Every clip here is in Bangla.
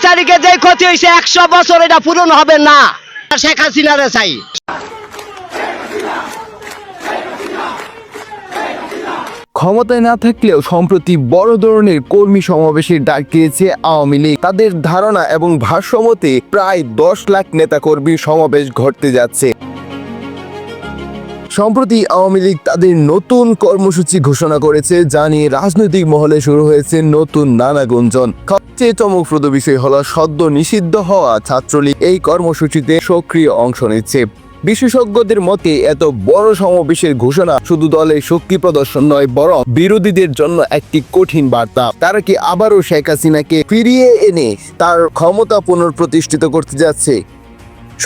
তারিখে যে ক্ষতি হয়েছে 100 বছর এটা পূরণ হবে না। শেখ হাসিনারে চাই। ক্ষমতায় না থাকলেও সম্প্রতি বড় ধরনের কর্মী সমাবেশের ডাক দিয়েছে আওয়ামী লীগ। তাদের ধারণা এবং ভাষ্যমতে প্রায় 10 লাখ নেতাকর্মীর সমাবেশ ঘটতে যাচ্ছে। সম্প্রতি আওয়ামী লীগ তাদের নতুন কর্মসূচি ঘোষণা করেছে, যা নিয়ে রাজনৈতিক মহলে শুরু হয়েছে নতুন নানা গুঞ্জন। সবচেয়ে চমকপ্রদ বিষয় হলো সদ্য নিষিদ্ধ হওয়া ছাত্রলীগ এই কর্মসূচিতে সক্রিয় অংশ নিচ্ছে। বিশেষজ্ঞদের মতে এত বড় সমাবেশের ঘোষণা শুধু দলের শক্তি প্রদর্শন নয়, বরং বিরোধীদের জন্য একটি কঠিন বার্তা। তারা কি আবারও শেখ হাসিনাকে ফিরিয়ে এনে তার ক্ষমতা পুনঃপ্রতিষ্ঠিত করতে যাচ্ছে?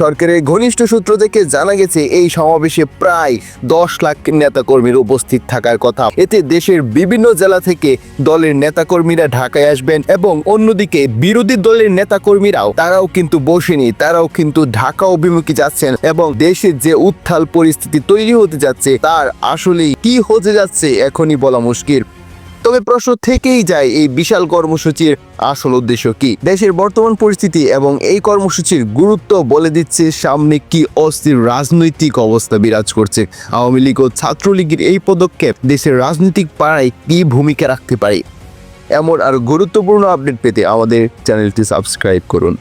সরকারের ঘনিষ্ঠ সূত্র থেকে জানা গেছে এই সমাবেশে প্রায় 10 লাখ নেতাকর্মীর উপস্থিত থাকার কথা। এতে দেশের বিভিন্ন জেলা থেকে দলের নেতাকর্মীরা ঢাকায় আসবেন এবং অন্যদিকে বিরোধী দলের নেতাকর্মীরাও তারাও কিন্তু বসেনি, তারাও কিন্তু ঢাকা অভিমুখী যাচ্ছেন এবং দেশে যে উত্তাল পরিস্থিতি তৈরি হতে যাচ্ছে তার আসলেই কি হতে যাচ্ছে এখনই বলা মুশকিল। তবে প্রশ্ন থেকেই যায়, এই বিশাল কর্মসূচির আসল উদ্দেশ্য কি? দেশের বর্তমান পরিস্থিতি এবং এই কর্মসূচির গুরুত্ব বলে দিচ্ছে সামনে কি অস্থির রাজনৈতিক অবস্থা বিরাজ করছে। আওয়ামী লীগ ও ছাত্রলীগের এই পদক্ষেপ দেশের রাজনৈতিক পাড়ায় কি ভূমিকা রাখতে পারে? এমন আর গুরুত্বপূর্ণ আপডেট পেতে আমাদের চ্যানেলটি সাবস্ক্রাইব করুন।